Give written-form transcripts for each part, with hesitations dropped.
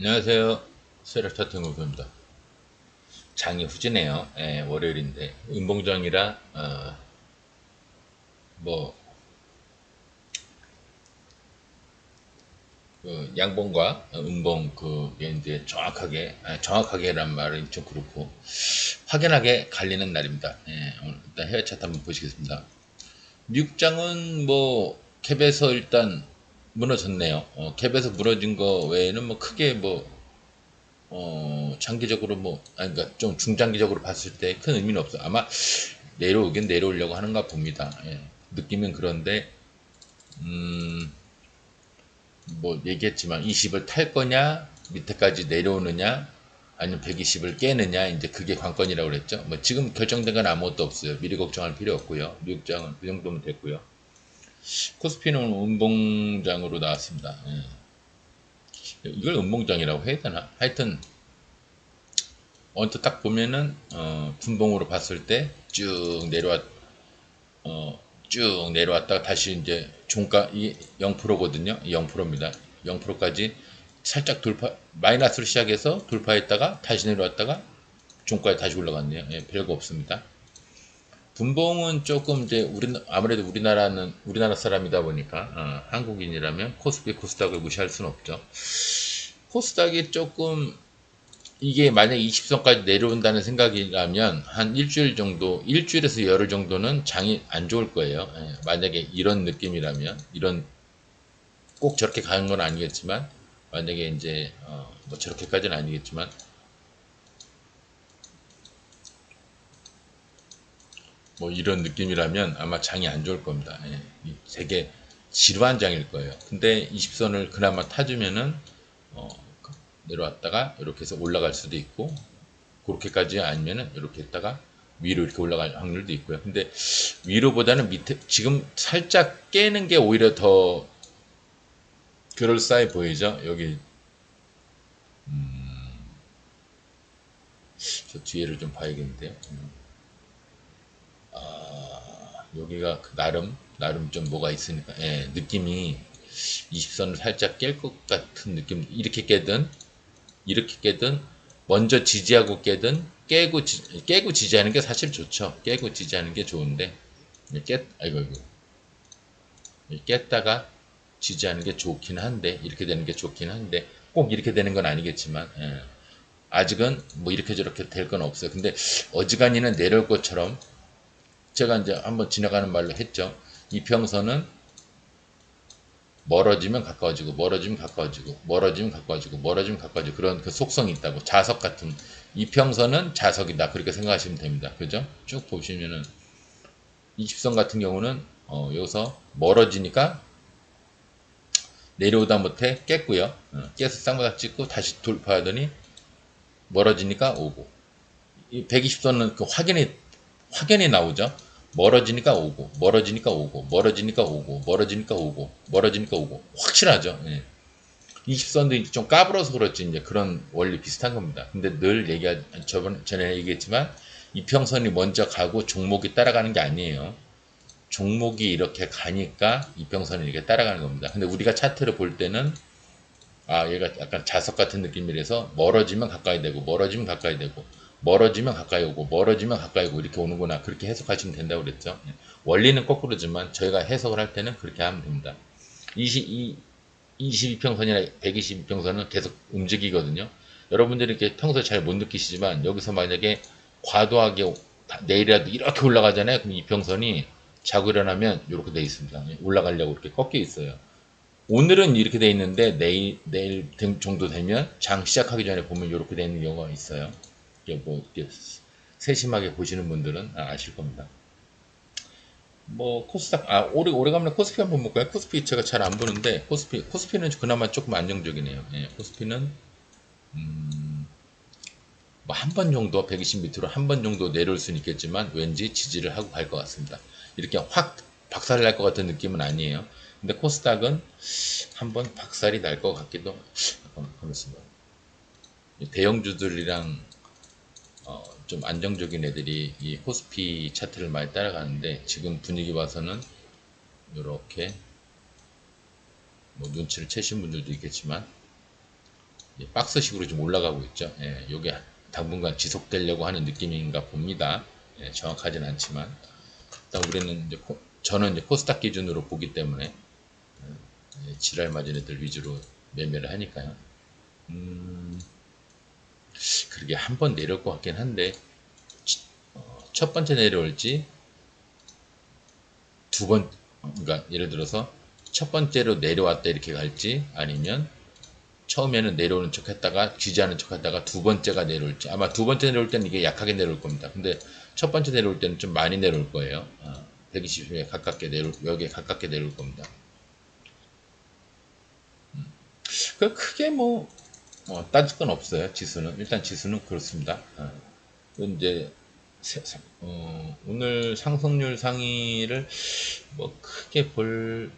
안녕하세요. 세력차트공부입니다. 장이 후지네요. 예, 월요일인데 음봉장이라 뭐 양봉과 음봉 그게 이제 정확하게란 말은 좀 그렇고 확연하게 갈리는 날입니다. 예, 오늘 일단 해외 차트 한번 보시겠습니다. 미국장은 뭐 캡에서 일단 무너졌네요. 캡에서 무너진 거 외에는 뭐 크게 뭐 장기적으로 그러니까 좀 중장기적으로 봤을 때 큰 의미는 없어. 아마 내려오긴 내려오려고 하는가 봅니다. 예. 느낌은 그런데, 뭐, 얘기했지만 20을 탈 거냐, 밑에까지 내려오느냐, 아니면 120을 깨느냐, 이제 그게 관건이라고 그랬죠. 뭐, 지금 결정된 건 아무것도 없어요. 미리 걱정할 필요 없고요. 미국장은 그 정도면 됐고요. 코스피는 운봉장으로 나왔습니다. 예. 이걸 운봉장이라고 해야 되나? 하여튼, 언뜻 딱 보면은 분봉으로 봤을 때 쭉 내려왔다가 다시 이제 종가 이 0%거든요. 0%입니다. 0%까지 살짝 돌파 마이너스로 시작해서 돌파했다가 다시 내려왔다가 종가에 다시 올라갔네요. 예, 별거 없습니다. 분봉은 조금 이제 아무래도 우리나라 사람이다 보니까 한국인이라면 코스피 코스닥을 무시할 수는 없죠. 코스닥이 조금 이게 만약 20선까지 내려온다는 생각이라면 한 일주일 정도, 일주일에서 열흘 정도는 장이 안 좋을 거예요. 예, 만약에 이런 느낌이라면, 꼭 저렇게 가는 건 아니겠지만, 만약에 이제, 뭐 저렇게까지는 아니겠지만, 뭐 이런 느낌이라면 아마 장이 안 좋을 겁니다. 예, 되게 지루한 장일 거예요. 근데 20선을 그나마 타주면은, 어, 내려왔다가 이렇게 해서 올라갈 수도 있고, 그렇게까지 아니면은 이렇게 했다가 위로 이렇게 올라갈 확률도 있고요. 근데 위로보다는 밑에 지금 살짝 깨는 게 오히려 더 그럴싸해 보이죠. 여기 저 뒤에를 좀 봐야겠는데요. 여기가 나름 좀 뭐가 있으니까 느낌이 20선을 살짝 깰 것 같은 느낌. 이렇게 깨든 먼저 지지하고 깨고 지지하는 게 사실 좋죠. 깨고 지지하는 게 좋은데 아이고 깼다가 지지하는 게 좋긴 한데 이렇게 되는 게 좋긴 한데 꼭 이렇게 되는 건 아니겠지만 아직은 뭐 이렇게 저렇게 될 건 없어요. 근데 어지간히는 내려올 것처럼 제가 이제 한번 지나가는 말로 했죠. 이평선은 멀어지면 가까워지고 멀어지면 가까워지고 멀어지면 가까워지고 멀어지면 가까워지고 그런 그 속성이 있다고 자석 같은 이평선은 자석이다 그렇게 생각하시면 됩니다. 그죠? 쭉 보시면은 20선 같은 경우는 여기서 멀어지니까 내려오다 못해 깼고요. 깨서 쌍바닥 찍고 다시 돌파하더니 멀어지니까 오고. 이 120선은 그 확연히 나오죠. 멀어지니까 오고, 멀어지니까 오고, 멀어지니까 오고, 멀어지니까 오고, 멀어지니까 오고. 확실하죠. 예. 20선도 좀 까불어서 그렇지, 이제 그런 원리 비슷한 겁니다. 근데 전에 얘기했지만, 이평선이 먼저 가고 종목이 따라가는 게 아니에요. 종목이 이렇게 가니까 이평선이 이렇게 따라가는 겁니다. 근데 우리가 차트를 볼 때는 얘가 약간 자석 같은 느낌이라서 멀어지면 가까이 되고 멀어지면 가까이 되고 멀어지면 가까이 오고 멀어지면 가까이 오고 이렇게 오는구나 그렇게 해석하시면 된다고 그랬죠. 원리는 거꾸로지만 저희가 해석을 할 때는 그렇게 하면 됩니다. 22평선이나 122평선은 계속 움직이거든요. 여러분들이 이렇게 평소에 잘 못 느끼시지만 여기서 만약에 과도하게 내일이라도 이렇게 올라가잖아요. 그럼 이평선이 자고 일어나면 이렇게 돼 있습니다. 올라가려고 이렇게 꺾여 있어요. 오늘은 이렇게 돼 있는데 내일 정도 되면 장 시작하기 전에 보면 이렇게 되는 경우가 있어요. 이게 뭐 이렇게 세심하게 보시는 분들은 아실 겁니다. 뭐 코스닥 오래간만에 코스피 한번 볼까요? 코스피 제가 잘 안 보는데 코스피는 그나마 조금 안정적이네요. 예, 코스피는 뭐 한 번 정도 120 밑으로 한 번 정도 내려올 수는 있겠지만 왠지 지지를 하고 갈 것 같습니다. 이렇게 확 박살이 날 것 같은 느낌은 아니에요. 근데 코스닥은 한번 박살이 날 것 같기도. 잠깐만 대형주들이랑 좀 안정적인 애들이 이 코스피 차트를 많이 따라가는데 지금 분위기 봐서는 이렇게 뭐 눈치를 채신 분들도 있겠지만 박스식으로 좀 올라가고 있죠. 예, 요게 당분간 지속되려고 하는 느낌인가 봅니다. 예, 정확하진 않지만 일단 우리는 이제 저는 이제 코스닥 기준으로 보기 때문에 지랄 맞은 애들 위주로 매매를 하니까요. 그러게 한 번 내려올 것 같긴 한데 첫 번째 내려올지 두 번, 그러니까 예를 들어서 첫 번째로 내려왔다 이렇게 갈지 아니면 처음에는 내려오는 척 했다가 지지하는 척 했다가 두 번째가 내려올지 아마 두 번째 내려올 때는 이게 약하게 내려올 겁니다. 근데 첫 번째 내려올 때는 좀 많이 내려올 거예요. 120에 가깝게 여기에 가깝게 내려올 겁니다. 그 크게 따질 건 없어요. 지수는 일단 지수는 그렇습니다. 이제 오늘 상승률 상위를 크게 오늘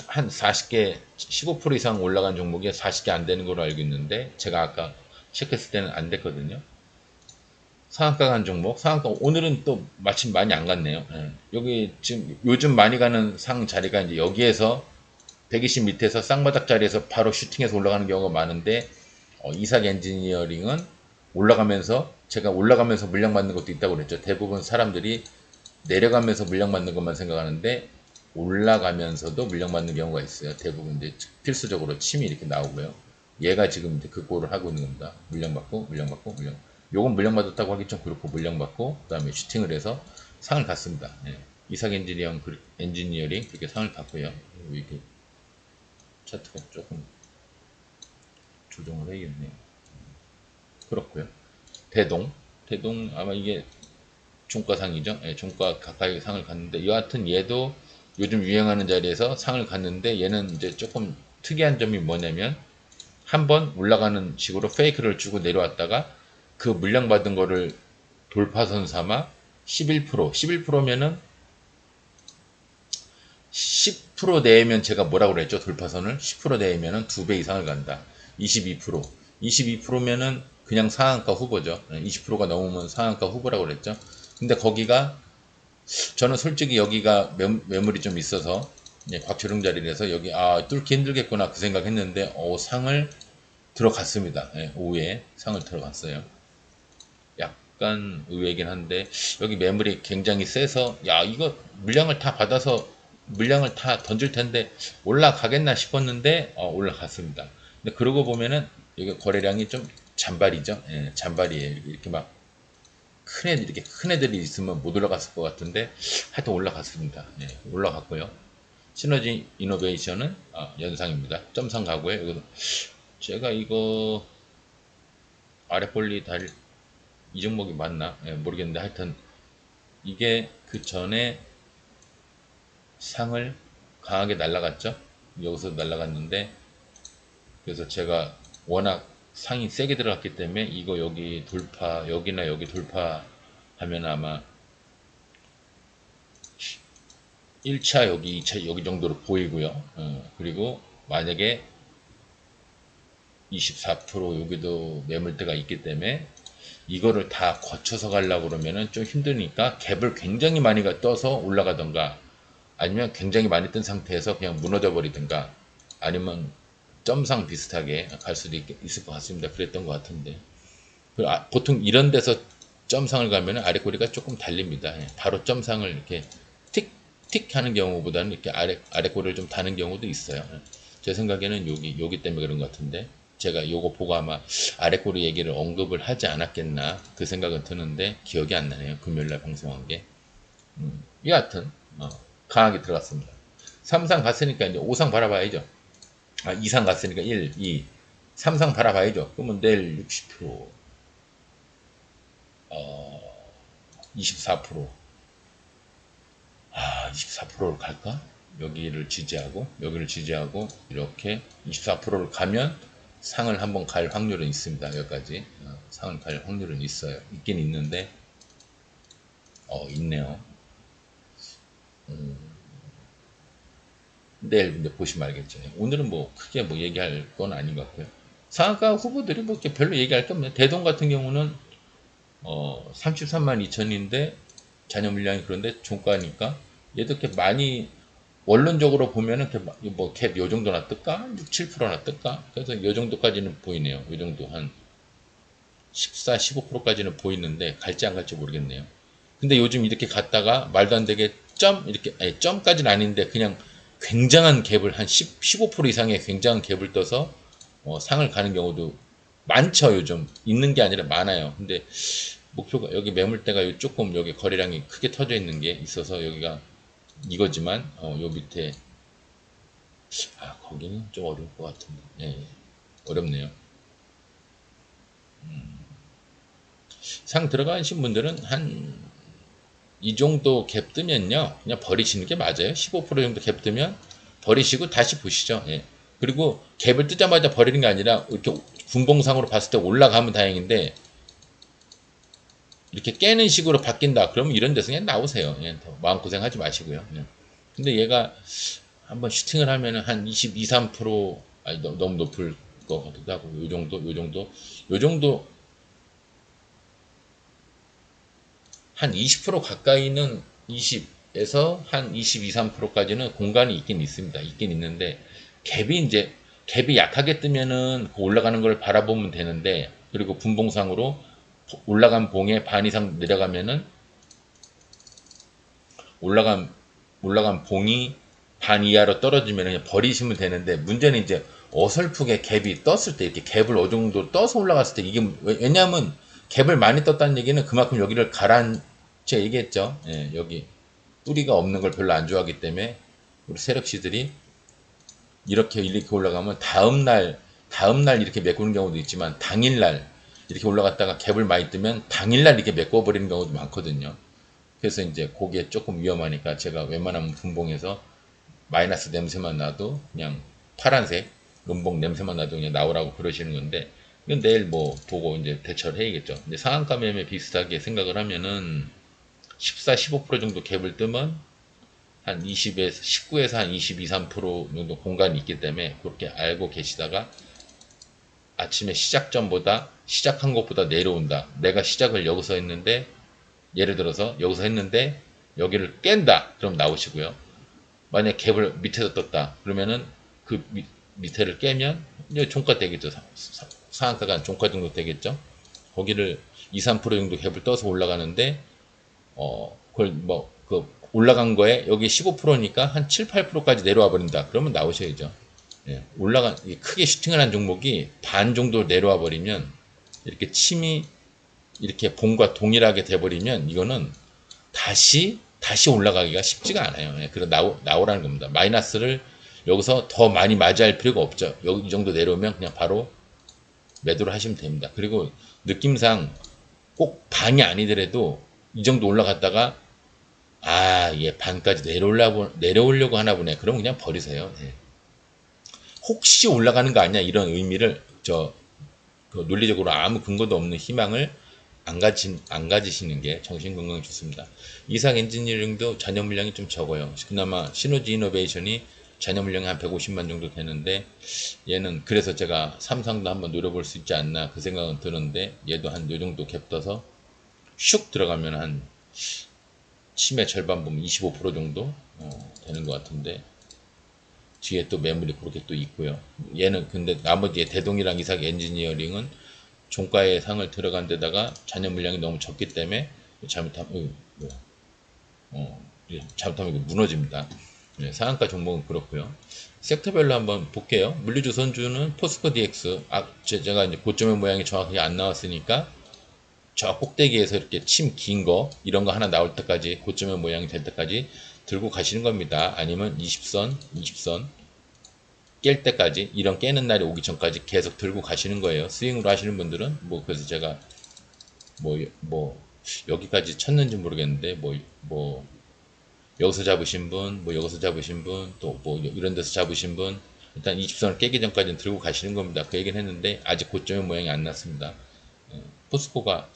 한 40개 15% 이상 올라간 종목이 40개 안 되는 걸로 알고 있는데 제가 아까 체크했을 때는 안 됐거든요. 상한가 간 종목, 상한가 오늘은 또 마침 많이 안 갔네요. 여기 지금 요즘 많이 가는 상 자리가 이제 여기에서 120 밑에서 쌍바닥 자리에서 바로 슈팅해서 올라가는 경우가 많은데 이삭 엔지니어링은 올라가면서 제가 올라가면서 물량 받는 것도 있다고 그랬죠. 대부분 사람들이 내려가면서 물량 받는 것만 생각하는데 올라가면서도 물량 받는 경우가 있어요. 대부분 이제 필수적으로 침이 이렇게 나오고요. 얘가 지금 이제 그 꼴을 하고 있는 겁니다. 물량 받고 물량 받고 물량. 요건 물량 받았다고 하기 좀 그렇고 물량 받고 그다음에 슈팅을 해서 상을 갔습니다. 예. 이삭 엔지니어링 그렇게 상을 갔고요. 이렇게 차트가 조금 조정을 해야겠네요. 그렇고요. 대동 아마 이게 종가상이죠. 예, 종가 가까이 상을 갔는데 여하튼 얘도 요즘 유행하는 자리에서 상을 갔는데 얘는 이제 조금 특이한 점이 뭐냐면 한번 올라가는 식으로 페이크를 주고 내려왔다가 그 물량 받은 거를 돌파선 삼아 11%면은 10% 내면 제가 뭐라고 그랬죠? 돌파선을 10% 내면은 2배 이상을 간다. 22%면은 그냥 상한가 후보죠. 20%가 넘으면 상한가 후보라고 그랬죠. 근데 거기가 저는 솔직히 여기가 매물이 좀 있어서 곽초령 자리에서 여기 뚫기 힘들겠구나 그 생각했는데 상을 들어갔습니다. 오후에 상을 들어갔어요. 약간 의외긴 한데 여기 매물이 굉장히 세서 이거 물량을 다 받아서 물량을 다 던질 텐데 올라가겠나 싶었는데 올라갔습니다. 근데 그러고 보면은 여기 거래량이 좀 잔발이죠. 잔발이에요. 이렇게 막 이렇게 큰 애들이 있으면 못 올라갔을 것 같은데 하여튼 올라갔습니다. 올라갔고요. 시너지 이노베이션은 연상입니다. 점상 가고요. 여기도 제가 이거 아랫볼리 이 종목이 맞나? 모르겠는데 하여튼 이게 그 전에 상을 강하게 날라갔죠. 여기서 날라갔는데 그래서 제가 워낙 상이 세게 들어갔기 때문에 이거 여기 돌파 여기나 여기 돌파하면 아마 1차 여기 2차 여기 정도로 보이고요. 그리고 만약에 24% 여기도 매물대가 있기 때문에 이거를 다 거쳐서 가려고 그러면은 좀 힘드니까 갭을 굉장히 많이 떠서 올라가던가 아니면 굉장히 많이 뜬 상태에서 그냥 무너져 버리든가 아니면 점상 비슷하게 갈 수도 있을 것 같습니다. 그랬던 것 같은데 보통 이런 데서 점상을 가면 아랫꼬리가 조금 달립니다. 바로 점상을 이렇게 틱틱 하는 경우보다는 이렇게 아랫꼬리를 좀 다는 경우도 있어요. 제 생각에는 여기 때문에 그런 것 같은데 제가 요거 보고 아마 아랫꼬리 얘기를 언급을 하지 않았겠나 그 생각은 드는데 기억이 안 나네요. 금요일날 방송한 게. 여하튼 강하게 들어갔습니다. 3상 갔으니까 이제 5상 바라봐야죠. 2상 갔으니까 1, 2, 3상 바라봐야죠. 그러면 내일 60%, 24%, 24%를 갈까? 여기를 지지하고 이렇게 24%를 가면 상을 한번 갈 확률은 있습니다. 여기까지 상을 갈 확률은 있긴 있는데 있네요. 내일 근데 보시면 알겠죠. 오늘은 크게 얘기할 건 아닌 것 같고요. 상한가 후보들이 이렇게 별로 얘기할 게 없네요. 대동 같은 경우는 33만 2천인데 잔여 물량이 그런데 종가니까 얘도 이렇게 많이 원론적으로 보면은 뭐캡 요 정도나 뜰까? 6, 7%나 뜰까? 그래서 요 정도까지는 보이네요. 요 정도 한 14, 15%까지는 보이는데 갈지 안 갈지 모르겠네요. 근데 요즘 이렇게 갔다가 말도 안 되게 이렇게 아니 점까지는 아닌데 그냥 굉장한 갭을 한 10, 15% 이상의 굉장한 갭을 떠서 상을 가는 경우도 많죠. 요즘 있는 게 아니라 많아요. 근데 목표가 여기 매물대가 조금 여기 거래량이 크게 터져 있는 게 있어서 여기가 이거지만 요 밑에 거기는 좀 어려울 것 같은데 어렵네요. 상 들어가신 분들은 한 이 정도 갭 뜨면요 그냥 버리시는 게 맞아요. 15% 정도 갭 뜨면 버리시고 다시 보시죠. 그리고 갭을 뜨자마자 버리는 게 아니라 이렇게 분봉상으로 봤을 때 올라가면 다행인데 이렇게 깨는 식으로 바뀐다 그러면 이런 데서 그냥 나오세요. 더 마음고생 하지 마시고요. 근데 얘가 한번 슈팅을 하면은 한 22, 3% 아니 너무 높을 것 같기도 하고 요 정도 한 20% 가까이는 20에서 한 22, 3%까지는 공간이 있긴 있습니다. 있긴 있는데 갭이 약하게 뜨면은 올라가는 걸 바라보면 되는데 그리고 분봉상으로 올라간 봉에 반 이상 내려가면은 올라간 올라간 봉이 반 이하로 떨어지면 그냥 버리시면 되는데 문제는 이제 어설프게 갭이 떴을 때 이렇게 갭을 어느 정도 떠서 올라갔을 때 이게 왜냐하면 갭을 많이 떴다는 얘기는 그만큼 여기를 제가 얘기했죠. 여기 뿌리가 없는 걸 별로 안 좋아하기 때문에 우리 세력시들이 이렇게 올라가면 다음날 이렇게 메꾸는 경우도 있지만 당일날 이렇게 올라갔다가 갭을 많이 뜨면 당일날 이렇게 메꿔버리는 경우도 많거든요. 그래서 이제 그게 조금 위험하니까 제가 웬만하면 분봉에서 마이너스 냄새만 나도 그냥 파란색 음봉 냄새만 나도 그냥 나오라고 그러시는 건데 이건 내일 뭐 보고 이제 대처를 해야겠죠. 근데 상한가 매매 비슷하게 생각을 하면은 14, 15% 정도 갭을 뜨면 한 20에서 19에서 한 22, 3% 정도 공간이 있기 때문에 그렇게 알고 계시다가 아침에 시작 전보다 시작한 것보다 내려온다. 내가 시작을 여기서 했는데 예를 들어서 여기서 했는데 여기를 깬다. 그럼 나오시고요. 만약 갭을 밑에서 떴다. 그러면은 그 밑에를 깨면 이제 종가 되겠죠. 상한가가 한 종가 정도 되겠죠. 거기를 2, 3% 정도 갭을 떠서 올라가는데 그걸 그 올라간 거에 여기 15%니까 한 7, 8%까지 내려와 버린다. 그러면 나오셔야죠. 크게 슈팅을 한 종목이 반 정도 내려와 버리면 이렇게 침이 이렇게 봉과 동일하게 돼 버리면 이거는 다시 올라가기가 쉽지가 않아요. 그래서 나오라는 겁니다. 마이너스를 여기서 더 많이 맞이할 필요가 없죠. 여기 이 정도 내려오면 그냥 바로 매도를 하시면 됩니다. 그리고 느낌상 꼭 반이 아니더라도 이 정도 올라갔다가 얘 반까지 내려오려고 하나 보네. 그럼 그냥 버리세요. 혹시 올라가는 거 아니야? 이런 의미를 그 논리적으로 아무 근거도 없는 희망을 안 가지시는 게 정신건강에 좋습니다. 이상 엔지니어링도 잔여 물량이 좀 적어요. 그나마 시너지 이노베이션이 잔여 물량이 한 150만 정도 되는데 얘는 그래서 제가 삼성도 한번 노려볼 수 있지 않나 그 생각은 드는데 얘도 한 요 정도 갭 떠서 슉 들어가면 한 침의 절반 보면 25% 정도 되는 것 같은데 뒤에 또 매물이 그렇게 또 있고요. 얘는 근데 나머지 대동이랑 이삭 엔지니어링은 종가의 상을 들어간 데다가 잔여 물량이 너무 적기 때문에 잘못하면 잘못하면 이거 무너집니다. 상한가 종목은 그렇고요. 섹터별로 한번 볼게요. 물류조선주는 포스코 DX. 제가 이제 고점의 모양이 정확하게 안 나왔으니까 저 꼭대기에서 이렇게 침 긴 거 이런 거 하나 나올 때까지 고점의 모양이 될 때까지 들고 가시는 겁니다. 아니면 20선 깰 때까지 이런 깨는 날이 오기 전까지 계속 들고 가시는 거예요. 스윙으로 하시는 분들은 그래서 제가 여기까지 쳤는지 모르겠는데 여기서 잡으신 분, 여기서 잡으신 분, 또 이런 데서 잡으신 분 일단 20선을 깨기 전까지는 들고 가시는 겁니다. 그 얘기는 했는데 아직 고점의 모양이 안 났습니다. 포스코가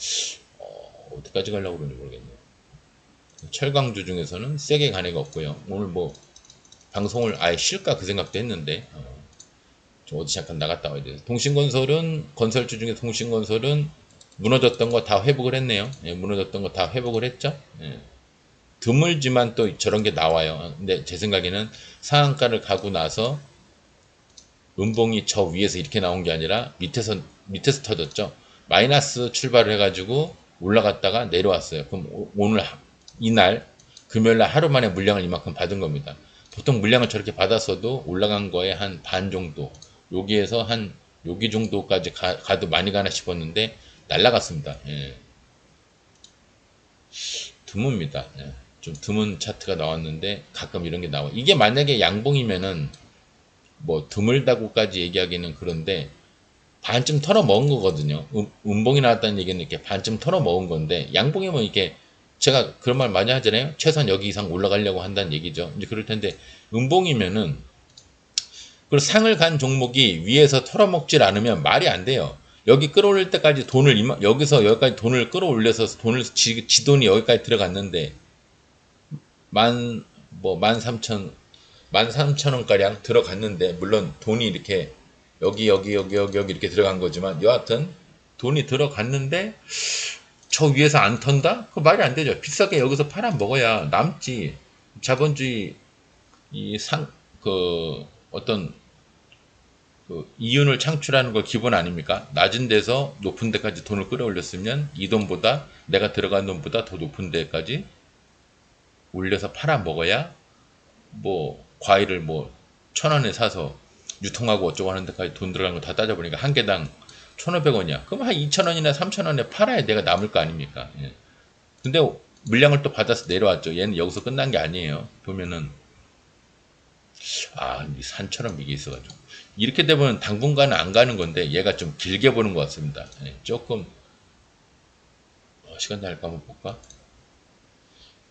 어디까지 가려고 그러는지 모르겠네요. 철강주 중에서는 세게 간 애가 없고요. 오늘 방송을 아예 쉴까 그 생각도 했는데 좀 어디 잠깐 나갔다 와야 돼요. 건설주 중에 통신건설은 무너졌던 거 다 회복을 했네요. 무너졌던 거 다 회복을 했죠. 드물지만 또 저런 게 나와요. 근데 제 생각에는 상한가를 가고 나서 음봉이 저 위에서 이렇게 나온 게 아니라 밑에서 터졌죠. 마이너스 출발을 해가지고 올라갔다가 내려왔어요. 그럼 오늘 이날 금요일날 하루 만에 물량을 이만큼 받은 겁니다. 보통 물량을 저렇게 받았어도 올라간 거에 한 반 정도, 여기에서 한 여기 정도까지 가도 많이 가나 싶었는데 날라갔습니다. 예. 드뭅니다. 예. 좀 드문 차트가 나왔는데 가끔 이런 게 나와. 이게 만약에 양봉이면은 뭐 드물다고까지 얘기하기는 그런데 반쯤 털어 먹은 거거든요. 음봉이 나왔다는 얘기는 이렇게 반쯤 털어 먹은 건데 양봉이면 이게 제가 그런 말 많이 하잖아요. 최소한 여기 이상 올라가려고 한다는 얘기죠. 이제 그럴 텐데 음봉이면은 그 상을 간 종목이 위에서 털어먹질 않으면 말이 안 돼요. 여기 끌어올릴 때까지 돈을 여기서 여기까지 돈을 끌어올려서 돈을 지 돈이 여기까지 들어갔는데 만 삼천 원가량 들어갔는데 물론 돈이 이렇게 여기 이렇게 들어간 거지만 여하튼 돈이 들어갔는데 저 위에서 안 턴다? 그 말이 안 되죠. 비싸게 여기서 팔아 먹어야 남지. 자본주의 어떤 그 이윤을 창출하는 거 기본 아닙니까? 낮은 데서 높은 데까지 돈을 끌어올렸으면 이 돈보다 내가 들어간 돈보다 더 높은 데까지 올려서 팔아 먹어야 뭐 과일을 뭐 1,000원에 사서 유통하고 어쩌고 하는 데까지 돈 들어가는 거 다 따져보니까 한 개당 1,500원이야. 그럼 한 2,000원이나 3,000원에 팔아야 내가 남을 거 아닙니까? 예. 근데 물량을 또 받아서 내려왔죠. 얘는 여기서 끝난 게 아니에요. 보면은 이 산처럼 이게 있어가지고 이렇게 되면 당분간은 안 가는 건데 얘가 좀 길게 보는 것 같습니다. 예. 조금 시간 날까 한번 볼까?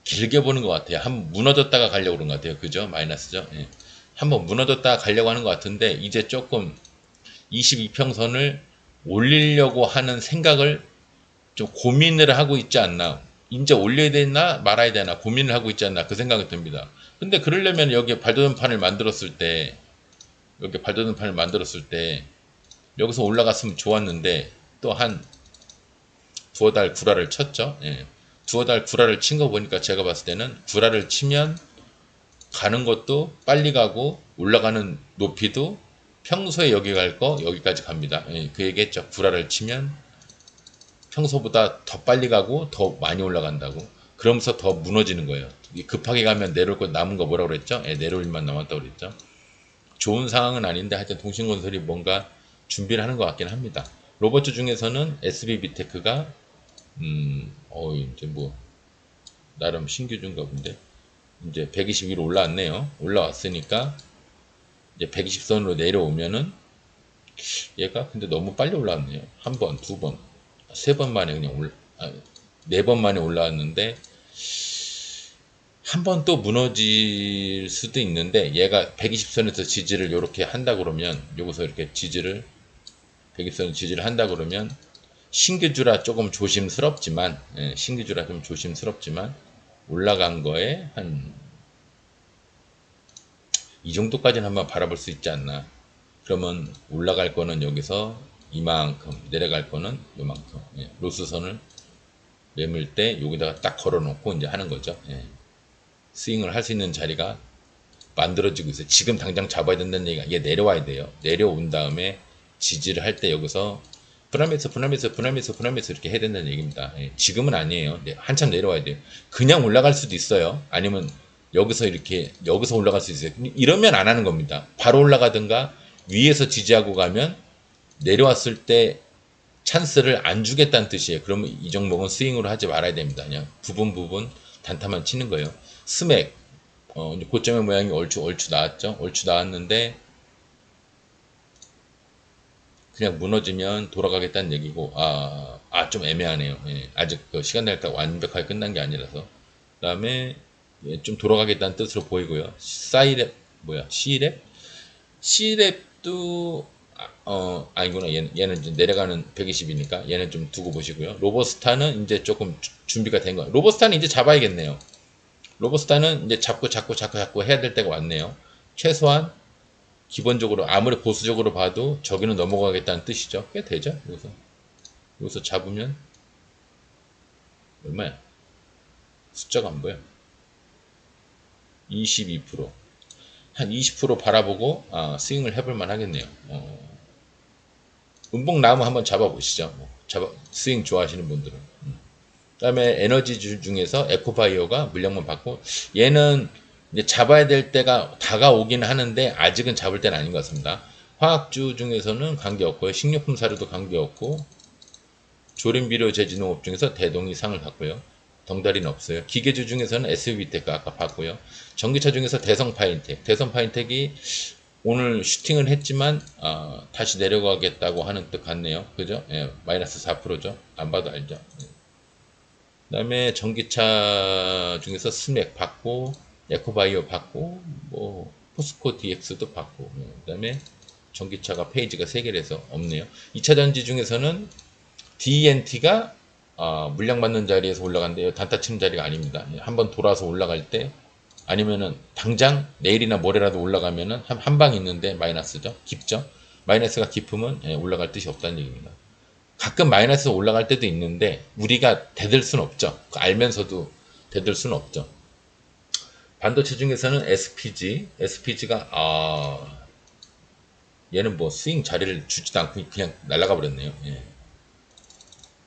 길게 보는 것 같아요. 한번 무너졌다가 가려고 그런 것 같아요. 그죠? 마이너스죠? 예. 한번 무너졌다가 가려고 하는 것 같은데 이제 조금 22평선을 올리려고 하는 생각을 좀 고민을 하고 있지 않나. 이제 올려야 되나 말아야 되나 고민을 하고 있지 않나 그 생각이 듭니다. 근데 그러려면 여기 발돋움판을 만들었을 때 여기서 올라갔으면 좋았는데 또 한 두어 달 구라를 쳤죠. 예. 두어 달 구라를 친 거 보니까 제가 봤을 때는 구라를 치면 가는 것도 빨리 가고 올라가는 높이도 평소에 여기 갈 거 여기까지 갑니다. 예, 그 얘기했죠. 구라를 치면 평소보다 더 빨리 가고 더 많이 올라간다고. 그러면서 더 무너지는 거예요. 급하게 가면 내려올 거 남은 거 뭐라고 그랬죠? 예, 내려올 일만 남았다고 그랬죠. 좋은 상황은 아닌데 하여튼 통신건설이 뭔가 준비를 하는 것 같긴 합니다. 로버츠 중에서는 SB비테크가 이제 뭐 나름 신규주인가 본데 이제 120 위로 올라왔네요. 올라왔으니까 이제 120선으로 내려오면은 얘가 근데 너무 빨리 올라왔네요. 한 번, 두 번, 세 번 만에 그냥 네 번 만에 올라왔는데 한 번 또 무너질 수도 있는데 얘가 120선에서 지지를 이렇게 한다 그러면 여기서 이렇게 120선 지지를 한다 그러면 신규주라 조금 조심스럽지만 신규주라 좀 조심스럽지만 올라간 거에 한 이 정도까지는 한번 바라볼 수 있지 않나. 그러면 올라갈 거는 여기서 이만큼, 내려갈 거는 요만큼. 예. 로스선을 매물 때 여기다가 딱 걸어놓고 이제 하는 거죠. 예. 스윙을 할 수 있는 자리가 만들어지고 있어요. 지금 당장 잡아야 된다는 얘기가 얘 내려와야 돼요. 내려온 다음에 지지를 할 때 여기서 분할매수 이렇게 해야 된다는 얘기입니다. 예. 지금은 아니에요. 네, 한참 내려와야 돼요. 그냥 올라갈 수도 있어요. 아니면 여기서 올라갈 수 있어요. 이러면 안 하는 겁니다. 바로 올라가든가 위에서 지지하고 가면 내려왔을 때 찬스를 안 주겠다는 뜻이에요. 그러면 이 종목은 스윙으로 하지 말아야 됩니다. 그냥 부분 단타만 치는 거예요. 스맥 고점의 모양이 얼추 나왔죠. 얼추 나왔는데 그냥 무너지면 돌아가겠다는 얘기고 좀 애매하네요. 예, 아직 그 시간 날까 완벽하게 끝난 게 아니라서. 그 다음에 좀 돌아가겠다는 뜻으로 보이고요. C랩도 아니구나. 얘는 이제 내려가는 120이니까 얘는 좀 두고 보시고요. 로버스타는 이제 조금 준비가 된 거예요. 로버스타는 이제 잡아야겠네요. 로버스타는 이제 잡고 해야 될 때가 왔네요. 최소한 기본적으로 아무리 보수적으로 봐도 저기는 넘어가겠다는 뜻이죠. 꽤 되죠. 여기서 잡으면 얼마야? 숫자가 안 보여. 22%. 한 20% 바라보고 스윙을 해볼 만 하겠네요. 음봉 나무 한번 잡아보시죠. 스윙 좋아하시는 분들은. 그다음에 에너지 주 중에서 에코바이오가 물량만 받고, 얘는 이제 잡아야 될 때가 다가오긴 하는데 아직은 잡을 때는 아닌 것 같습니다. 화학주 중에서는 관계없고요. 식료품 사료도 관계없고, 조림비료 제지농업 중에서 대동이 상을 받고요. 덩달이는 없어요. 기계주 중에서는 SBTech 아까 봤고요. 전기차 중에서 대성파인텍. 대성파인텍이 오늘 슈팅을 했지만 다시 내려가겠다고 하는 뜻 같네요. 그죠? 예, 마이너스 4%죠. 안 봐도 알죠. 그 다음에 전기차 중에서 스맥 받고, 에코바이오 받고, 뭐 포스코 DX도 받고, 그 다음에 전기차가 페이지가 3개라서 없네요. 2차 전지 중에서는 DNT가 물량 받는 자리에서 올라간대요. 단타 치는 자리가 아닙니다. 한번 돌아서 올라갈 때, 아니면은 당장 내일이나 모레라도 올라가면은 한 방 있는데 마이너스죠. 깊죠. 마이너스가 깊으면 올라갈 뜻이 없다는 얘기입니다. 가끔 마이너스 올라갈 때도 있는데 우리가 대들 수는 없죠. 알면서도 대들 수는 없죠. 반도체 중에서는 SPG가 얘는 뭐 스윙 자리를 주지도 않고 그냥 날아가 버렸네요. 예.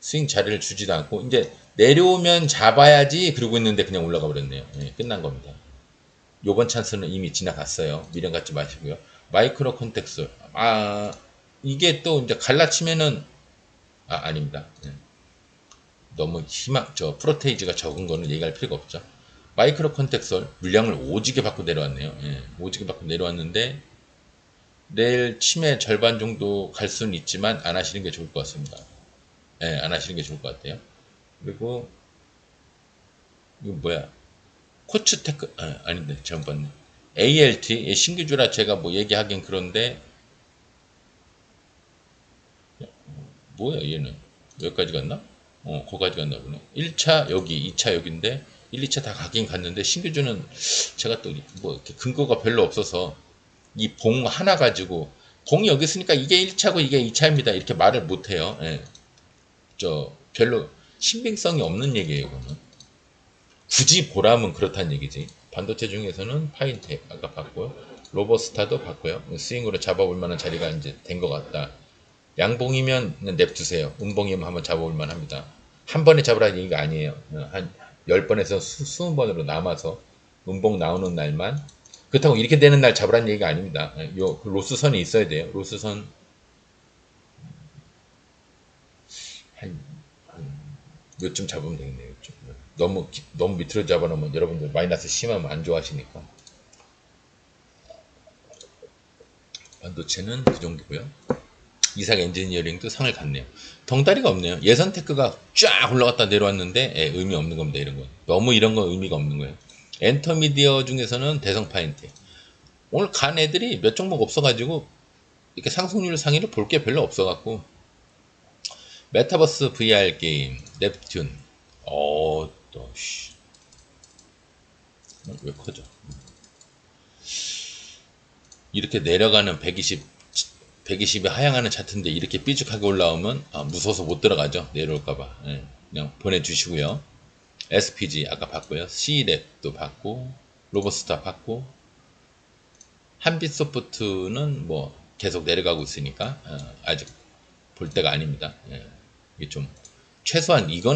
스윙 자리를 주지도 않고 이제 내려오면 잡아야지 그러고 있는데 그냥 올라가 버렸네요. 예, 끝난 겁니다. 요번 찬스는 이미 지나갔어요. 미련 갖지 마시고요. 마이크로 컨텍솔. 이게 또 이제 갈라치면은 아닙니다. 예. 너무 프로테이지가 적은 거는 얘기할 필요가 없죠. 마이크로 컨텍솔 물량을 오지게 받고 내려왔네요. 예, 오지게 받고 내려왔는데 내일 치매 절반 정도 갈 수는 있지만 안 하시는 게 좋을 것 같습니다. 예, 안 하시는 게 좋을 것 같아요. 그리고 이거 뭐야? 코츠테크 아닌데 잘못 봤네. ALT 신규주라 제가 뭐 얘기하긴 그런데 뭐야 얘는 여기까지 갔나? 거기까지 갔나 보네. 1차 여기, 2차 여기인데 1, 2차 다 가긴 갔는데 신규주는 제가 또 뭐 이렇게 근거가 별로 없어서 이 봉 하나 가지고 봉이 여기 있으니까 이게 1차고 이게 2차입니다. 이렇게 말을 못 해요. 예. 별로 신빙성이 없는 얘기예요, 이거는. 굳이 보라면 그렇다는 얘기지. 반도체 중에서는 파인텍 아까 봤고요. 로버스타도 봤고요. 스윙으로 잡아볼 만한 자리가 이제 된 것 같다. 양봉이면 냅두세요. 음봉이면 한번 잡아볼 만합니다. 한 번에 잡으라는 얘기가 아니에요. 한 10번에서 20번으로 남아서 음봉 나오는 날만. 그렇다고 이렇게 되는 날 잡으라는 얘기가 아닙니다. 요 로스선이 있어야 돼요. 로스선 한 요쯤 잡으면 되겠네요. 요쯤. 너무 밑으로 잡아놓으면 여러분들 마이너스 심하면 안 좋아하시니까. 반도체는 그 정도고요. 이삭 엔지니어링도 상을 갔네요. 덩다리가 없네요. 예선테크가 쫙 올라갔다 내려왔는데 의미 없는 겁니다. 이런 건. 너무 이런 건 의미가 없는 거예요. 엔터미디어 중에서는 대성파인텍. 오늘 간 애들이 몇 종목 없어가지고 이렇게 상승률 상위를 볼 게 별로 없어갖고 메타버스 VR 게임 넵튠 왜 커져? 이렇게 내려가는 120이 하향하는 차트인데 이렇게 삐죽하게 올라오면 무서워서 못 들어가죠. 내려올까봐. 예, 그냥 보내주시고요. SPG 아까 봤고요. C랩도 봤고 로버스타 봤고 한빛소프트는 뭐 계속 내려가고 있으니까 아직 볼 때가 아닙니다. 예, 이게 좀 최소한 이거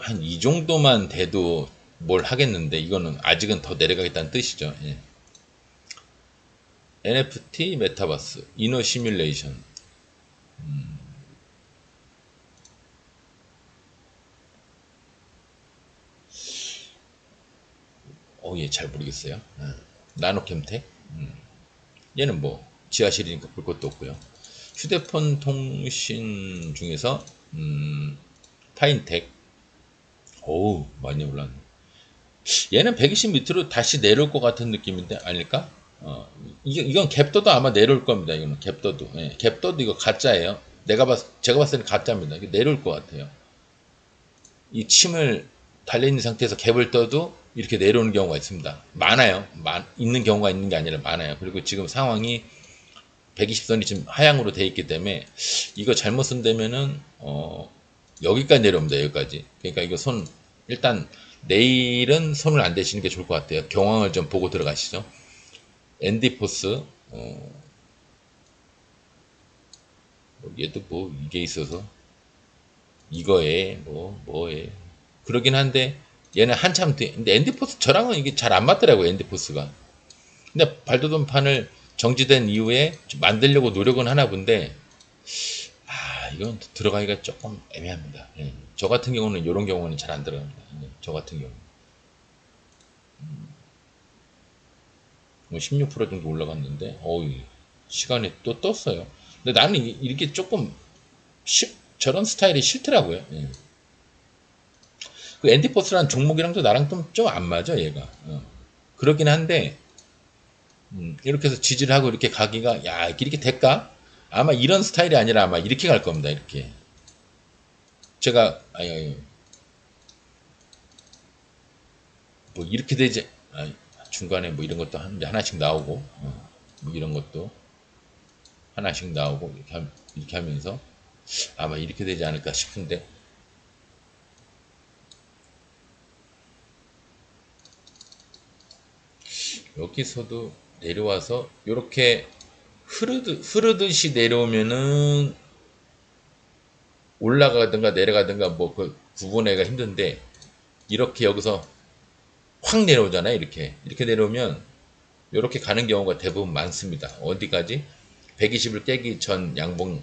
한 이 정도만 돼도 뭘 하겠는데 이거는 아직은 더 내려가겠다는 뜻이죠. 예. NFT 메타버스 이너 시뮬레이션 얘 잘 모르겠어요. 나노캠텍 얘는 뭐 지하실이니까 볼 것도 없고요. 휴대폰 통신 중에서 파인텍 많이 올랐네. 얘는 120 밑으로 다시 내려올 것 같은 느낌인데 아닐까? 이건 갭도도 아마 내려올 겁니다. 이거는 갭도도. 예, 갭도도 이거 가짜예요. 제가 봤을 때는 가짜입니다. 이게 내려올 것 같아요. 이 침을 달려있는 상태에서 갭을 떠도 이렇게 내려오는 경우가 있습니다. 많아요. 있는 경우가 있는 게 아니라 많아요. 그리고 지금 상황이 120선이 지금 하향으로 돼 있기 때문에 이거 잘못 쓴다면은 여기까지 내려옵니다. 여기까지. 그러니까 이거 손 일단 내일은 손을 안 대시는 게 좋을 것 같아요. 경황을 좀 보고 들어가시죠. 앤디포스 얘도 뭐 이게 있어서 이거에 뭐에 그러긴 한데 얘는 한참 뒤. 근데 앤디포스 저랑은 이게 잘 안 맞더라고요. 앤디포스가. 근데 발도전판을 정지된 이후에 좀 만들려고 노력은 하나 본데 이건 들어가기가 조금 애매합니다. 예. 저 같은 경우는 이런 경우는 잘 안 들어갑니다. 예. 저 같은 경우 뭐 16% 정도 올라갔는데 시간에 또 떴어요. 근데 나는 이렇게 조금 저런 스타일이 싫더라고요. 예. 그 앤디포스라는 종목이랑도 나랑 좀 안 맞아 얘가. 그러긴 한데 이렇게 해서 지지를 하고 이렇게 가기가 야 이렇게 될까? 아마 이런 스타일이 아니라 아마 이렇게 갈 겁니다. 이렇게 제가 뭐 이렇게 되지 중간에 뭐 이런 것도 하나씩 나오고 뭐 이런 것도 하나씩 나오고 이렇게 하면서 아마 이렇게 되지 않을까 싶은데 여기서도 내려와서 이렇게 흐르듯이 내려오면은 올라가든가 내려가든가 뭐 그 구분하기가 힘든데 이렇게 여기서 확 내려오잖아요. 이렇게 내려오면 이렇게 가는 경우가 대부분 많습니다. 어디까지? 120을 깨기 전 양봉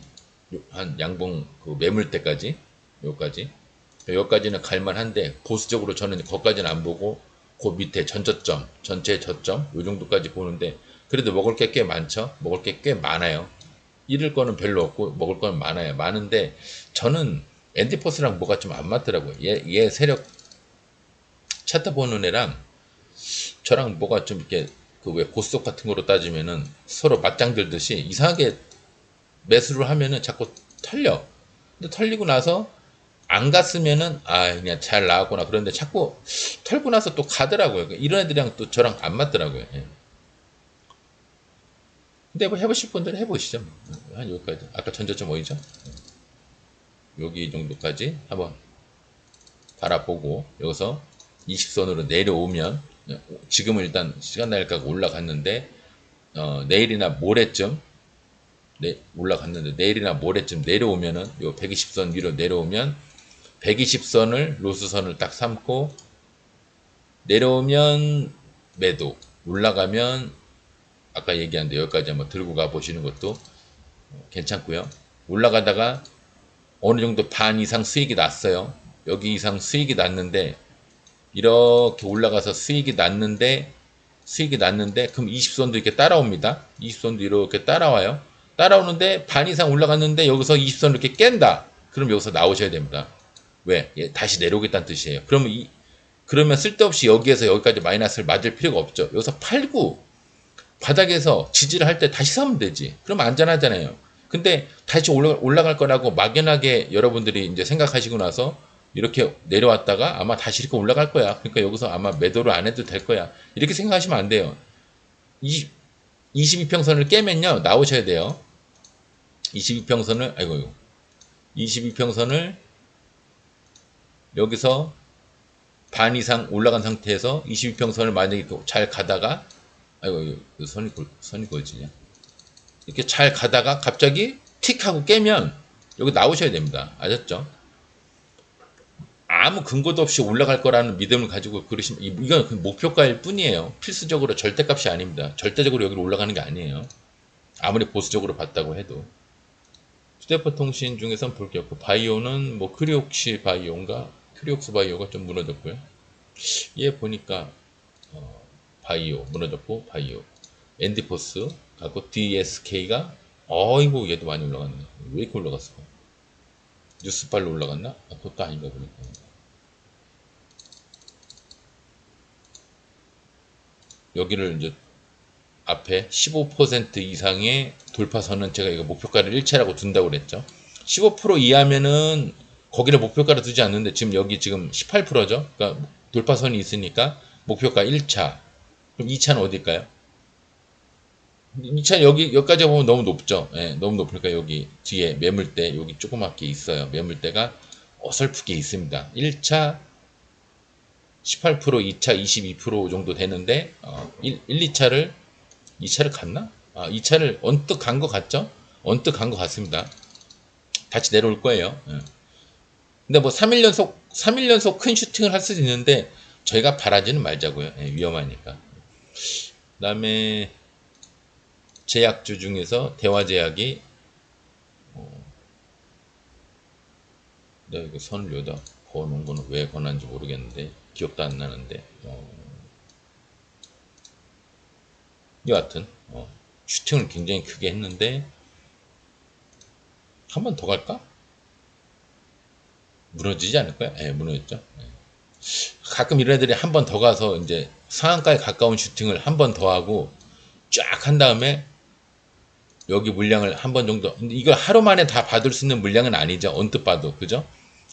한 양봉 그 매물대까지 여기까지 여기까지는 갈만한데 보수적으로 저는 거기까지는 안 보고 그 밑에 전저점 전체 저점 요 정도까지 보는데 그래도 먹을 게 꽤 많죠. 먹을 게 꽤 많아요. 잃을 거는 별로 없고 먹을 거는 많아요. 많은데 저는 앤디포스랑 뭐가 좀 안 맞더라고요. 얘 세력 차트 보는 애랑 저랑 뭐가 좀 이렇게 그 왜 고스톱 같은 거로 따지면은 서로 맞짱 들듯이 이상하게 매수를 하면은 자꾸 털려. 근데 털리고 나서 안 갔으면은 그냥 잘 나왔구나. 그런데 자꾸 털고 나서 또 가더라고요. 이런 애들이랑 또 저랑 안 맞더라고요. 예. 근데 뭐 해보실 분들은 해보시죠. 한 여기까지. 아까 전저점 어디죠? 여기 정도까지 한번 바라보고 여기서 20선으로 내려오면 지금은 일단 시간 날짜가 올라갔는데 내일이나 모레쯤 올라갔는데 내일이나 모레쯤 내려오면은 요 120선 위로 내려오면 120선을 로스선을 딱 삼고 내려오면 매도 올라가면 아까 얘기한 데 여기까지 한번 들고 가 보시는 것도 괜찮고요. 올라가다가 어느 정도 반 이상 수익이 났어요. 여기 이상 수익이 났는데 이렇게 올라가서 수익이 났는데 그럼 20선도 이렇게 따라옵니다. 20선도 이렇게 따라와요. 따라오는데 반 이상 올라갔는데 여기서 20선 이렇게 깬다. 그럼 여기서 나오셔야 됩니다. 왜? 다시 내려오겠다는 뜻이에요. 그러면 쓸데없이 여기에서 여기까지 마이너스를 맞을 필요가 없죠. 여기서 팔고 바닥에서 지지를 할 때 다시 사면 되지. 그럼 안전하잖아요. 근데 다시 올라갈 거라고 막연하게 여러분들이 이제 생각하시고 나서 이렇게 내려왔다가 아마 다시 이렇게 올라갈 거야. 그러니까 여기서 아마 매도를 안 해도 될 거야. 이렇게 생각하시면 안 돼요. 22평선을 깨면요. 나오셔야 돼요. 22평선을 여기서 반 이상 올라간 상태에서 22평선을 만약에 잘 가다가 선이 걸지냐? 이렇게 잘 가다가 갑자기 틱 하고 깨면 여기 나오셔야 됩니다. 아셨죠? 아무 근거도 없이 올라갈 거라는 믿음을 가지고 그러시면 이건 목표가일 뿐이에요. 필수적으로 절대값이 아닙니다. 절대적으로 여기로 올라가는 게 아니에요. 아무리 보수적으로 봤다고 해도. 휴대폰 통신 중에선 볼 게 없고 바이오는 뭐 크리옥시 바이오인가 크리옥스 바이오가 좀 무너졌고요. 얘 보니까 바이오 무너졌고 바이오 앤디포스 갖고 DSK가 어이구 얘도 많이 올라갔네. 왜 이렇게 올라갔어? 뉴스발로 올라갔나? 그것도 아닌가 보니까. 여기를 이제 앞에 15% 이상의 돌파선은 제가 이거 목표가를 1차라고 둔다고 그랬죠. 15% 이하면은 거기를 목표가로 두지 않는데 지금 여기 지금 18%죠. 그러니까 돌파선이 있으니까 목표가 1차. 그럼 2차는 어딜까요? 2차 여기까지 보면 너무 높죠. 예, 너무 높으니까 여기 뒤에 매물대 여기 조그맣게 있어요. 매물대가 어설프게 있습니다. 1차 18%, 2차 22% 정도 되는데 2차를 2차를 갔나? 2차를 언뜻 간 것 같죠? 언뜻 간 것 같습니다. 다시 내려올 거예요. 예. 근데 뭐 3일 연속 큰 슈팅을 할 수도 있는데 저희가 바라지는 말자고요. 예, 위험하니까. 그다음에 제약주 중에서 대화제약이 내가 이거 선을 여기다 그어놓은 거는 왜 그어놨는지 모르겠는데 기억도 안 나는데 여하튼 슈팅을 굉장히 크게 했는데 한 번 더 갈까? 무너지지 않을 거야? 예, 무너졌죠. 예. 가끔 이런 애들이 한 번 더 가서 이제 상한가에 가까운 슈팅을 한 번 더 하고 쫙 한 다음에 여기 물량을 한 번 정도, 근데 이거 하루 만에 다 받을 수 있는 물량은 아니죠. 언뜻 봐도. 그죠?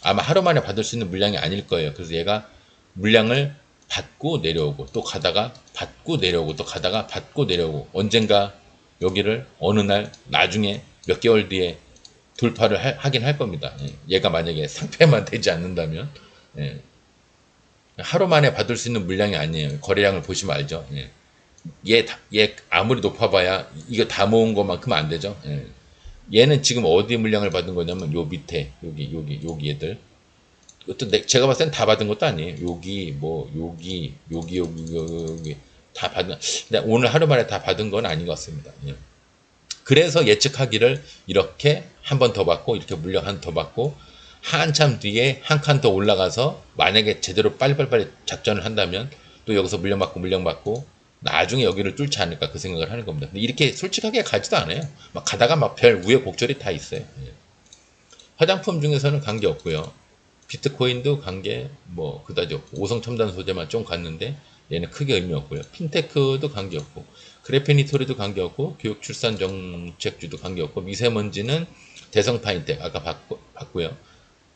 아마 하루 만에 받을 수 있는 물량이 아닐 거예요. 그래서 얘가 물량을 받고 내려오고 또 가다가 받고 내려오고 또 가다가 받고 내려오고 언젠가 여기를 어느 날 나중에 몇 개월 뒤에 돌파를 하긴 할 겁니다. 예. 얘가 만약에 상패만 되지 않는다면 예. 하루 만에 받을 수 있는 물량이 아니에요. 거래량을 보시면 알죠. 예. 얘 아무리 높아봐야 이거 다 모은 것만큼 안 되죠. 예. 얘는 지금 어디 물량을 받은 거냐면 요 밑에 여기 얘들. 또 제가 봤을 땐 다 받은 것도 아니에요. 여기 다 받은. 근데 오늘 하루 만에 다 받은 건 아닌 것 같습니다. 예. 그래서 예측하기를 이렇게 한 번 더 받고 이렇게 물량 한 더 받고 한참 뒤에 한 칸 더 올라가서 만약에 제대로 빨리빨리 작전을 한다면 또 여기서 물량 받고 나중에 여기를 뚫지 않을까 그 생각을 하는 겁니다. 근데 이렇게 솔직하게 가지도 않아요. 막 가다가 막 별 우여곡절이 다 있어요. 예. 화장품 중에서는 관계 없고요. 비트코인도 관계 뭐 그다지 없고 오성 첨단 소재만 좀 갔는데 얘는 크게 의미 없고요. 핀테크도 관계 없고 그래피니토리도 관계 없고 교육 출산 정책주도 관계 없고 미세먼지는 대성 파인텍 아까 봤고요.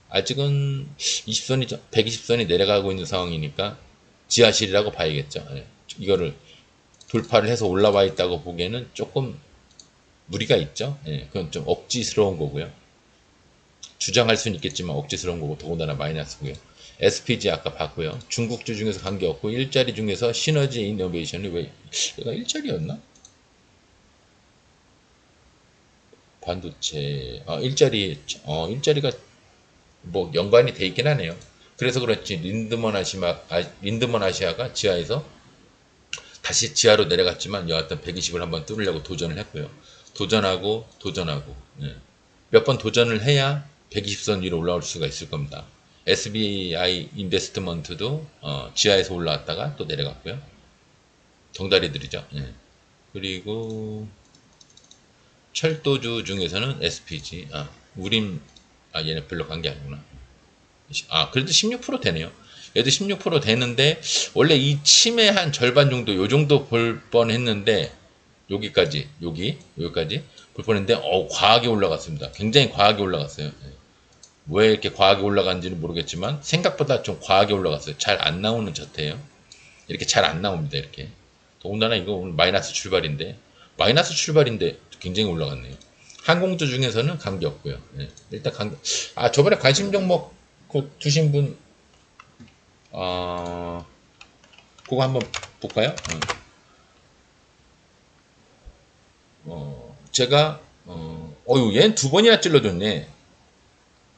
아직은 20선이 120선이 내려가고 있는 상황이니까 지하실이라고 봐야겠죠. 예. 이거를 돌파를 해서 올라와 있다고 보기에는 조금 무리가 있죠. 예. 그건 좀 억지스러운 거고요. 주장할 수는 있겠지만 억지스러운 거고 더군다나 마이너스고요. SPG 아까 봤고요. 중국주 중에서 관계없고 일자리 중에서 시너지 이노베이션이 왜 얘가 일자리였나? 반도체 일자리가 뭐 연관이 돼 있긴 하네요. 그래서 그렇지 린드먼 아시아가 지하에서 다시 지하로 내려갔지만 여하튼 120을 한번 뚫으려고 도전을 했고요. 도전하고 예. 몇 번 도전을 해야 120선 위로 올라올 수가 있을 겁니다. SBI 인베스트먼트도 지하에서 올라왔다가 또 내려갔고요. 덩다리들이죠. 예. 그리고 철도주 중에서는 SPG, 우림, 얘는 별로 관계 아니구나. 그래도 16% 되네요. 얘도 16% 되는데 원래 이 침의 한 절반 정도 요 정도 볼 뻔했는데 여기까지 볼 뻔했는데 과하게 올라갔습니다. 굉장히 과하게 올라갔어요. 예. 왜 이렇게 과하게 올라간지는 모르겠지만 생각보다 좀 과하게 올라갔어요. 잘 안 나오는 차트예요. 이렇게 잘 안 나옵니다. 이렇게. 더군다나 이거 오늘 마이너스 출발인데 굉장히 올라갔네요. 항공주 중에서는 관계 없고요. 예. 일단 저번에 관심 종목 두신 분 그거 한번 볼까요? 제가 얘는 두 번이나 찔러줬네.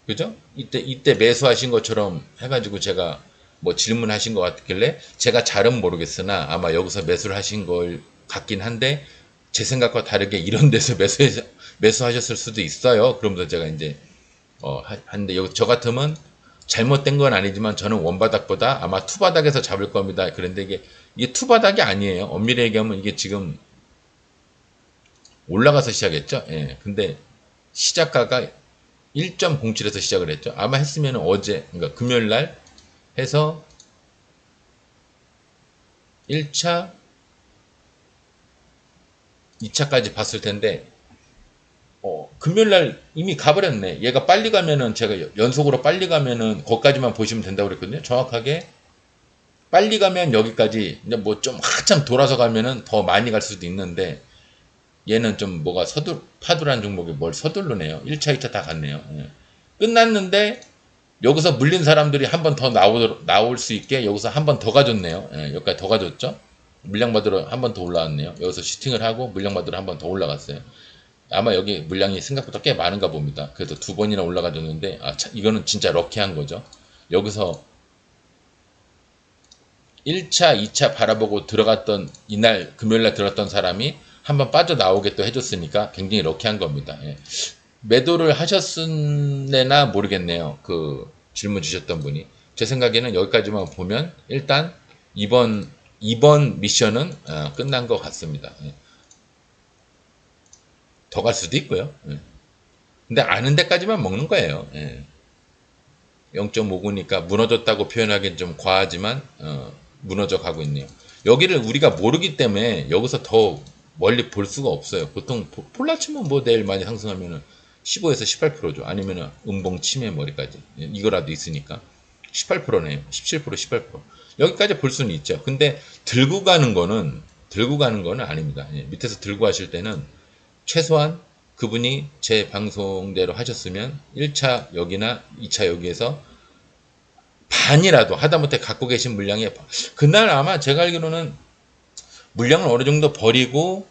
그죠? 이때 매수하신 것처럼 해가지고 제가 뭐 질문하신 것 같길래 제가 잘은 모르겠으나 아마 여기서 매수를 하신 걸 같긴 한데 제 생각과 다르게 이런 데서 매수하셨을 수도 있어요. 그러면서 제가 이제 하는데 여기 저 같으면 잘못된 건 아니지만 저는 원바닥보다 아마 투바닥에서 잡을 겁니다. 그런데 이게 투바닥이 아니에요. 엄밀히 얘기하면 이게 지금 올라가서 시작했죠. 예. 근데 시작가가 1.07에서 시작을 했죠. 아마 했으면 어제, 그러니까 금요일 날 해서 1차, 2차까지 봤을 텐데, 금요일 날 이미 가버렸네. 얘가 빨리 가면은 제가 연속으로 빨리 가면은 거기까지만 보시면 된다고 그랬거든요. 정확하게 빨리 가면 여기까지 이제 뭐 좀 한참 돌아서 가면은 더 많이 갈 수도 있는데 얘는 좀 뭐가 파두란 종목이 뭘 서두르네요. 1차, 2차 다 갔네요. 예. 끝났는데 여기서 물린 사람들이 한 번 더 나올 수 있게 여기서 한 번 더 가졌네요. 예, 여기까지 더 가졌죠. 물량 받으러 한 번 더 올라왔네요. 여기서 슈팅을 하고 물량 받으러 한 번 더 올라갔어요. 아마 여기 물량이 생각보다 꽤 많은가 봅니다. 그래서 두 번이나 올라가줬는데 이거는 진짜 럭키한 거죠. 여기서 1차, 2차 바라보고 들어갔던 이날 금요일날 들어갔던 사람이 한번 빠져나오게 또 해줬으니까 굉장히 럭키한 겁니다. 예. 매도를 하셨을래나 모르겠네요. 그 질문 주셨던 분이. 제 생각에는 여기까지만 보면 일단 이번 미션은 끝난 것 같습니다. 예. 더 갈 수도 있고요. 예. 근데 아는 데까지만 먹는 거예요. 예. 0.59니까 무너졌다고 표현하기엔 좀 과하지만 무너져 가고 있네요. 여기를 우리가 모르기 때문에 여기서 더 멀리 볼 수가 없어요. 보통 폴라 치면 뭐 내일 많이 상승하면은 15에서 18%죠. 아니면은 음봉 치매 머리까지 이거라도 있으니까 18%네요. 17%, 18%. 여기까지 볼 수는 있죠. 근데 들고 가는 거는 아닙니다. 예, 밑에서 들고 하실 때는 최소한 그분이 제 방송대로 하셨으면 1차 여기나 2차 여기에서 반이라도 하다못해 갖고 계신 물량의 그날 아마 제가 알기로는 물량을 어느 정도 버리고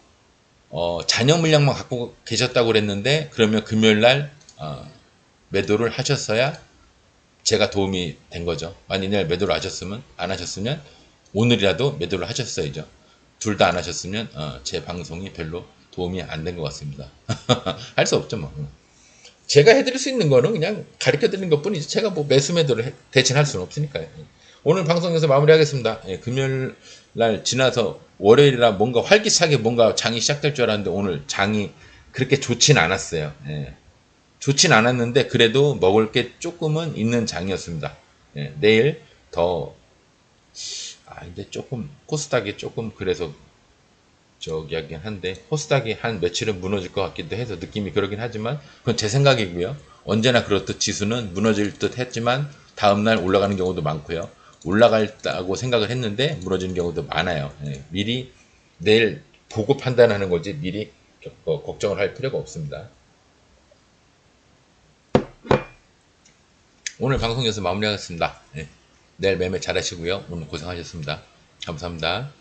잔여 물량만 갖고 계셨다고 그랬는데 그러면 금요일날 매도를 하셨어야 제가 도움이 된 거죠. 만일 매도를 하셨으면 안 하셨으면 오늘이라도 매도를 하셨어야죠. 둘 다 안 하셨으면 제 방송이 별로 도움이 안 된 것 같습니다. 할 수 없죠 뭐. 제가 해드릴 수 있는 거는 그냥 가르쳐 드리는 것 뿐이지 제가 뭐 매수 매도를 대신할 수는 없으니까요. 오늘 방송에서 마무리하겠습니다. 예, 금요일 날 지나서 월요일이라 뭔가 활기차게 뭔가 장이 시작될 줄 알았는데 오늘 장이 그렇게 좋진 않았어요. 예, 좋진 않았는데 그래도 먹을 게 조금은 있는 장이었습니다. 예, 내일 더 근데 조금 코스닥이 조금 그래서 저기 하긴 한데 코스닥이 한 며칠은 무너질 것 같기도 해서 느낌이 그러긴 하지만 그건 제 생각이고요. 언제나 그렇듯 지수는 무너질 듯 했지만 다음날 올라가는 경우도 많고요. 올라갈다고 생각을 했는데 무너지는 경우도 많아요. 예, 미리 내일 보고 판단하는 거지 미리 걱정을 할 필요가 없습니다. 오늘 방송 여기서 마무리하겠습니다. 예, 내일 매매 잘하시고요. 오늘 고생하셨습니다. 감사합니다.